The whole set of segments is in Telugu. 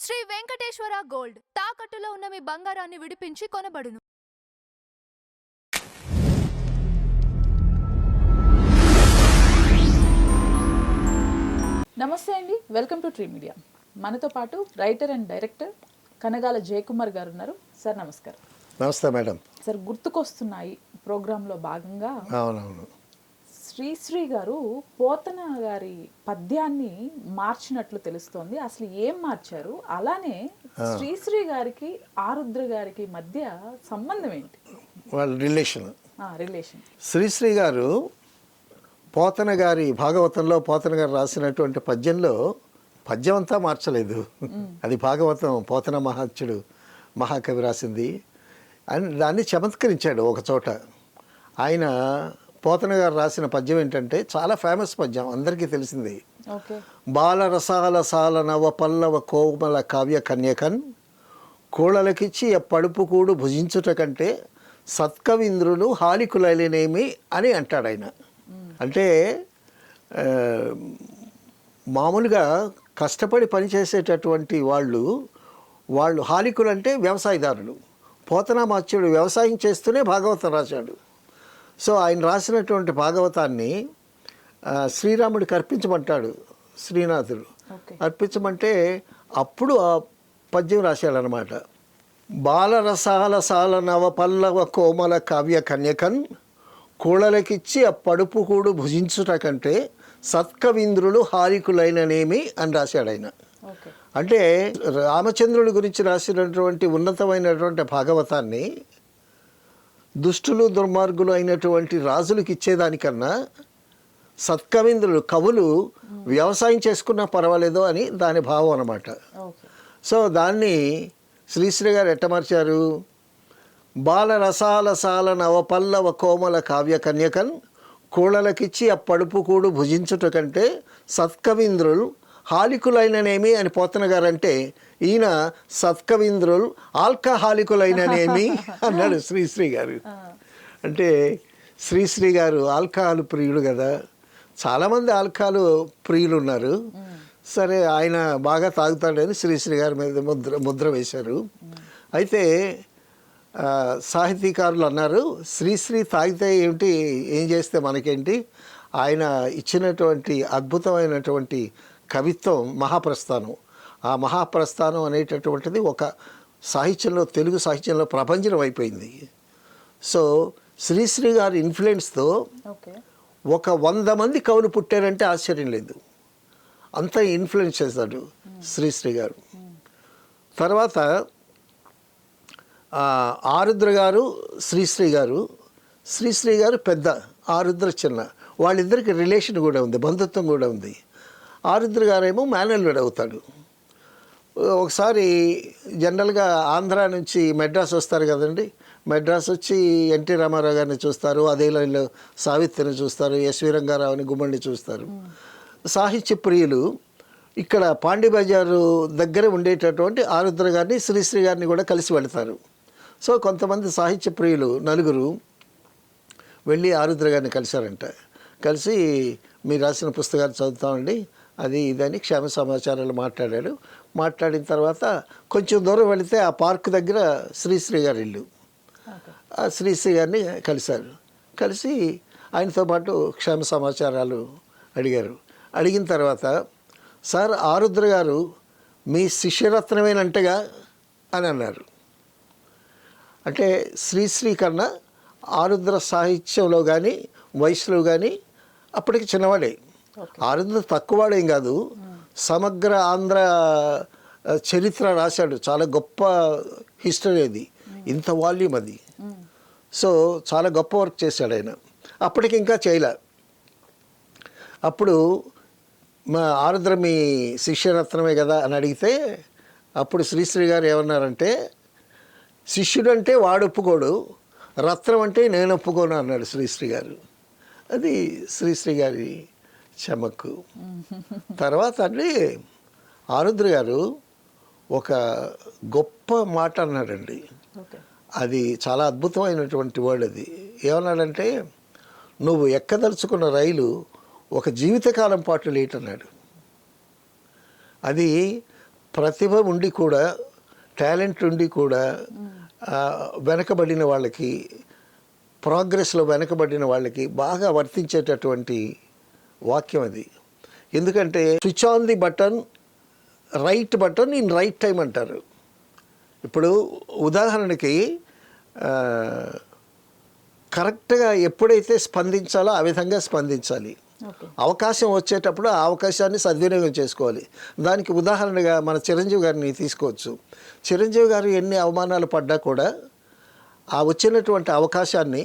శ్రీ వెంకటేశ్వర గోల్డ్ తాకట్టులో ఉన్న మీ బంగారాన్ని విడిపించి కొనబడును. నమస్తే అండి, వెల్కమ్ టు ట్రీ మీడియా. మనతో పాటు writer and director Kanagala Jayakumar గారు ఉన్నారు. సార్ నమస్కారం. నమస్తే మేడం. సార్, గుర్తుకొస్తున్నాయి ప్రోగ్రాంలో భాగంగా అవునవును శ్రీశ్రీ గారు పోతన గారి పద్యాన్ని మార్చినట్లు తెలుస్తోంది. అసలు ఏం మార్చారు? అలానే శ్రీశ్రీ గారికి ఆరుద్ర గారికి మధ్య సంబంధం ఏంటి? వాళ్ళ రిలేషన్. శ్రీశ్రీ గారు పోతన గారి భాగవతంలో పోతన గారు రాసినటువంటి పద్యంలో పద్యం అంతా మార్చలేదు. అది భాగవతం పోతన మహాత్యుడు మహాకవి రాసింది అని దాన్ని చమత్కరించాడు ఒక చోట. ఆయన పోతన గారు రాసిన పద్యం ఏంటంటే చాలా ఫేమస్ పద్యం, అందరికీ తెలిసింది. బాలరసాల సాల నవ పల్లవ కోమల కావ్య కన్యకన్ కోళలకిచ్చి పడుపు కూడు భుజించుట కంటే సత్కవింద్రులు హాలికులైననేమి అని అంటాడు ఆయన. అంటే మామూలుగా కష్టపడి పనిచేసేటటువంటి వాళ్ళు హాలికులు అంటే వ్యవసాయదారులు. పోతనామాత్యుడు వ్యవసాయం చేస్తూనే భాగవతం రాశాడు. సో ఆయన రాసినటువంటి భాగవతాన్ని శ్రీరాముడికి అర్పించమంటాడు శ్రీనాథుడు. అర్పించమంటే అప్పుడు ఆ పద్యం రాశాడనమాట. బాలరసాల సాల నవ పల్లవ కోమల కావ్య కన్యకన్ కూళలకిచ్చి పడుపు కూడు భుజించుట కంటే సత్కవింద్రులు హారికులైననేమి అని రాశాడు ఆయన. అంటే రామచంద్రుడి గురించి రాసినటువంటి ఉన్నతమైనటువంటి భాగవతాన్ని దుష్టులు దుర్మార్గులు అయినటువంటి రాజులకు ఇచ్చేదానికన్నా సత్కవింద్రులు కవులు వ్యవసాయం చేసుకున్నా పర్వాలేదు అని దాని భావం అన్నమాట. సో దాన్ని శ్రీశ్రీ గారు ఎట్టమార్చారు? బాలరసాల సాల నవపల్లవ కోమల కావ్య కన్యకన్ కూళలకిచ్చి పడుపు కూడు భుజించుట కంటే సత్కవింద్రులు హాలికులైననేమి అని పోతన గారు అంటే, ఈయన సత్కవింద్రులు ఆల్కహాలికులైననేమి అన్నాడు శ్రీశ్రీ గారు. అంటే శ్రీశ్రీ గారు ఆల్కహాల్ ప్రియుడు కదా, చాలామంది ఆల్కహాల్ ప్రియులు ఉన్నారు. సరే, ఆయన బాగా తాగుతాడని శ్రీశ్రీ గారి మీద ముద్ర వేశారు. అయితే సాహితీకారులు అన్నారు, శ్రీశ్రీ తాగితే ఏమిటి, ఏం చేస్తే మనకేంటి, ఆయన ఇచ్చినటువంటి అద్భుతమైనటువంటి కవిత్వం మహాప్రస్థానం. ఆ మహాప్రస్థానం అనేటటువంటిది ఒక సాహిత్యంలో, తెలుగు సాహిత్యంలో ప్రభంజనం అయిపోయింది. సో శ్రీశ్రీ గారి ఇన్ఫ్లుయెన్స్తో ఒక 100 మంది కవులు పుట్టారంటే ఆశ్చర్యం లేదు. అంత ఇన్ఫ్లుయెన్స్ చేశాడు శ్రీశ్రీ గారు. తర్వాత ఆరుద్ర గారు శ్రీశ్రీ గారు పెద్ద, ఆరుద్ర చిన్న. వాళ్ళిద్దరికి రిలేషన్ కూడా ఉంది, బంధుత్వం కూడా ఉంది. ఆరుద్ర గారేమో మేనల్లుడు అవుతాడు. ఒకసారి జనరల్గా ఆంధ్ర నుంచి మెడ్రాస్ వస్తారు కదండి. మెడ్రాస్ వచ్చి ఎన్టీ రామారావు గారిని చూస్తారు, అదే లైన్లో సావిత్రిని చూస్తారు, ఎస్వి రంగారావుని గుమ్మడిని చూస్తారు. సాహిత్య ప్రియులు ఇక్కడ పాండి బజారు దగ్గర ఉండేటటువంటి ఆరుద్ర గారిని శ్రీశ్రీ గారిని కూడా కలిసి వెళతారు. సో కొంతమంది సాహిత్య ప్రియులు నలుగురు వెళ్ళి ఆరుద్ర గారిని కలిశారంట. కలిసి మీరు రాసిన పుస్తకాలు చదువుతామండి, అది ఇదని క్షేమ సమాచారాలు మాట్లాడాడు. మాట్లాడిన తర్వాత కొంచెం దూరం వెళితే ఆ పార్క్ దగ్గర శ్రీశ్రీ గారి ఇల్లు. ఆ శ్రీశ్రీ గారిని కలిశారు. కలిసి ఆయనతో పాటు క్షేమ సమాచారాలు అడిగారు. అడిగిన తర్వాత, సార్ ఆరుద్ర గారు మీ శిష్యరత్నమేనంటగా అని అన్నారు. అంటే శ్రీశ్రీ కన్నా ఆరుద్ర సాహిత్యంలో కానీ వయసులో కానీ అప్పటికి చిన్నవాడే. ఆరుద్ర తక్కువవాడేం కాదు, సమగ్ర ఆంధ్ర చరిత్ర రాశాడు. చాలా గొప్ప హిస్టరీ అది, ఇంత వాల్యూమ్ అది. సో చాలా గొప్ప వర్క్ చేశాడు ఆయన. అప్పటికి ఇంకా చేయలే. అప్పుడు మా ఆరుద్ర మీ శిష్యరత్నమే కదా అని అడిగితే, అప్పుడు శ్రీశ్రీ గారు ఏమన్నారంటే, శిష్యుడు అంటే వాడు ఒప్పుకోడు, రత్నం అంటే నేను ఒప్పుకోను అన్నాడు శ్రీశ్రీ గారు. అది శ్రీశ్రీ గారి చమక్కు. తర్వాత అంటే ఆరుద్ర గారు ఒక గొప్ప మాట అన్నాడండి. అది చాలా అద్భుతమైనటువంటి వర్డ్. అది ఏమన్నాడంటే, నువ్వు ఎక్కదలుచుకున్న రైలు ఒక జీవితకాలం పాటు లేట్ అన్నాడు. అది ప్రతిభ ఉండి కూడా, టాలెంట్ ఉండి కూడా వెనకబడిన వాళ్ళకి, ప్రోగ్రెస్లో వెనకబడిన వాళ్ళకి బాగా వర్తించేటటువంటి వాక్యం అది. ఎందుకంటే switch on the button, right button in right time అంటారు. ఇప్పుడు ఉదాహరణకి కరెక్ట్గా ఎప్పుడైతే స్పందించాలో ఆ విధంగా స్పందించాలి. అవకాశం వచ్చేటప్పుడు ఆ అవకాశాన్ని సద్వినియోగం చేసుకోవాలి. దానికి ఉదాహరణగా మన చిరంజీవి గారిని తీసుకోవచ్చు. చిరంజీవి గారు ఎన్ని అవమానాలు పడ్డా కూడా ఆ వచ్చినటువంటి అవకాశాన్ని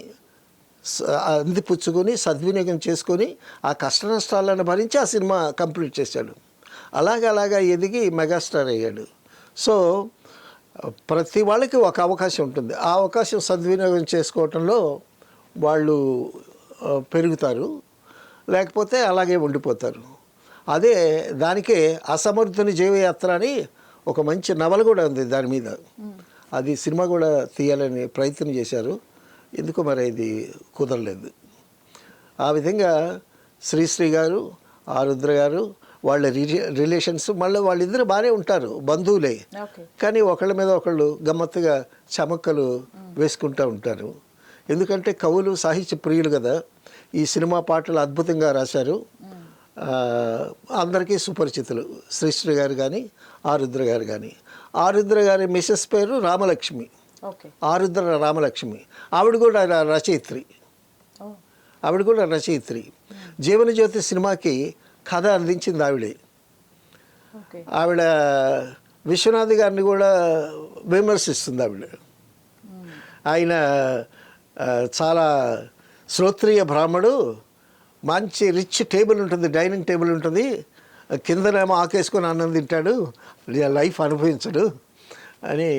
అందిపుచ్చుకొని సద్వినియోగం చేసుకొని ఆ కష్ట నష్టాలను భరించి ఆ సినిమా కంప్లీట్ చేశాడు. అలాగా ఎదిగి మెగాస్టార్ అయ్యాడు. సో ప్రతి వాళ్ళకి ఒక అవకాశం ఉంటుంది. ఆ అవకాశం సద్వినియోగం చేసుకోవటంలో వాళ్ళు పెరుగుతారు, లేకపోతే అలాగే ఉండిపోతారు. అదే దానికే అసమర్థుని జీవయాత్ర అని ఒక మంచి నవల కూడా ఉంది దాని మీద. అది సినిమా కూడా తీయాలని ప్రయత్నం చేశారు, ఎందుకు మరి ఇది కుదరలేదు. ఆ విధంగా శ్రీశ్రీ గారు, ఆరుద్ర గారు, వాళ్ళ రిలేషన్స్ మళ్ళీ వాళ్ళిద్దరు బాగానే ఉంటారు, బంధువులే, కానీ ఒకళ్ళ మీద ఒకళ్ళు గమ్మత్తుగా చమక్కలు వేసుకుంటూ ఉంటారు. ఎందుకంటే కవులు సాహిత్య ప్రియులు కదా. ఈ సినిమా పాటలు అద్భుతంగా రాశారు, అందరికీ సుపరిచితులు. శ్రీశ్రీ గారు కానీ, ఆరుద్ర గారు కానీ. ఆరుద్ర గారి మిసెస్ పేరు రామలక్ష్మి, ఆరుద్ర రామలక్ష్మి. ఆవిడ కూడా రచయిత్రి. జీవనజ్యోతి సినిమాకి కథ అందించింది ఆవిడే. ఆవిడ విశ్వనాథ్ గారిని కూడా విమర్శిస్తుంది ఆవిడ. ఆయన చాలా శ్రోత్రియ బ్రాహ్మడు, మంచి రిచ్ టేబుల్ ఉంటుంది, డైనింగ్ టేబుల్ ఉంటుంది, కిందనేమో ఆకేసుకొని అన్నం తింటాడు, లైఫ్ అనుభవించడు అని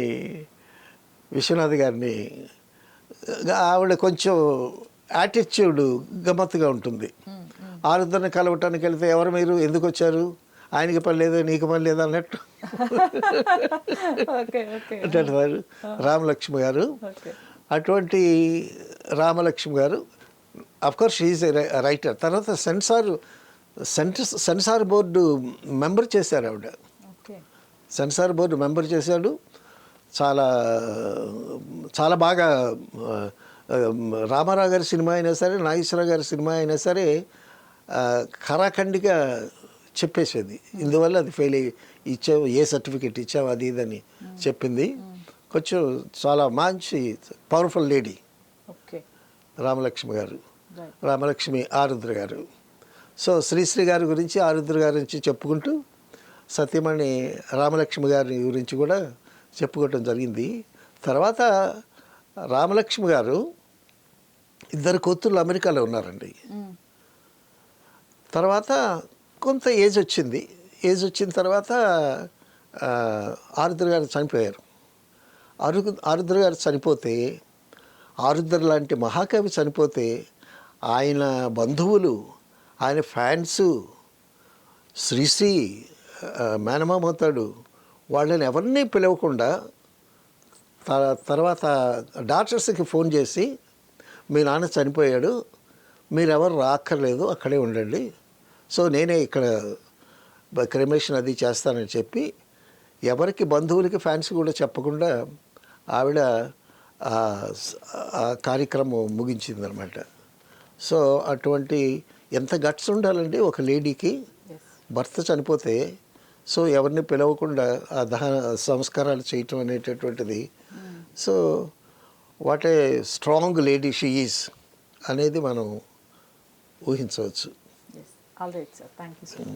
విశ్వనాథ్ గారిని. ఆవిడ కొంచెం యాటిట్యూడ్ గమ్మత్తుగా ఉంటుంది. ఆరుద్రని కలవటానికి వెళ్తే ఎవరు మీరు, ఎందుకు వచ్చారు, ఆయనకి పని లేదు నీకు పని లేదు అన్నట్టు అంటారు రామలక్ష్మి గారు. అటువంటి రామలక్ష్మి గారు అఫ్కోర్స్ షీఈ్ ఏ రైటర్. తర్వాత సెన్సార్ బోర్డు మెంబర్ చేశారు ఆవిడ. సెన్సార్ బోర్డు మెంబర్ చేశాడు. చాలా చాలా బాగా రామారావు గారి సినిమా అయినా సరే, నాగేశ్వరరావు గారి సినిమా అయినా సరే ఖరాఖండిగా చెప్పేసేది. ఇందువల్ల అది ఫెయిల్ ఇచ్చావు, ఏ సర్టిఫికెట్ ఇచ్చావు, అది ఇదని చెప్పింది. కొంచెం చాలా మంచి పవర్ఫుల్ లేడీ రామలక్ష్మి గారు, రామలక్ష్మి ఆరుద్ర గారు. సో శ్రీశ్రీ గారి గురించి, ఆరుద్ర గారి గురించి చెప్పుకుంటూ సత్యమణి రామలక్ష్మి గారి గురించి కూడా చెప్పుకోవటం జరిగింది. తర్వాత రామలక్ష్మి గారు ఇద్దరు కూతుర్లు అమెరికాలో ఉన్నారండి. తర్వాత కొంత ఏజ్ వచ్చిన తర్వాత ఆరుద్ర గారు చనిపోయారు. ఆరుద్ర గారు చనిపోతే, ఆరుద్ర లాంటి మహాకవి చనిపోతే ఆయన బంధువులు, ఆయన ఫ్యాన్సు, శ్రీశ్రీ మేనమామవుతాడు, వాళ్ళని ఎవరిని పిలవకుండా తర్వాత డాక్టర్స్కి ఫోన్ చేసి మీ నాన్న చనిపోయాడు, మీరెవరు రాక్కర్లేదు, అక్కడే ఉండండి, సో నేనే ఇక్కడ క్రిమేషన్ అది చేస్తానని చెప్పి ఎవరికి బంధువులకి ఫ్యాన్స్ కూడా చెప్పకుండా ఆవిడ ఆ కార్యక్రమం ముగించిందనమాట. సో అటువంటి ఎంత గట్స్ ఉండాలండి ఒక లేడీకి, భర్త చనిపోతే సో ఎవరిని పిలవకుండా ఆ దహన సంస్కారాలు చేయటం అనేటటువంటిది. So what a strong lady she is అనేది మనం ఊహించవచ్చు. All right sir, thank you so much.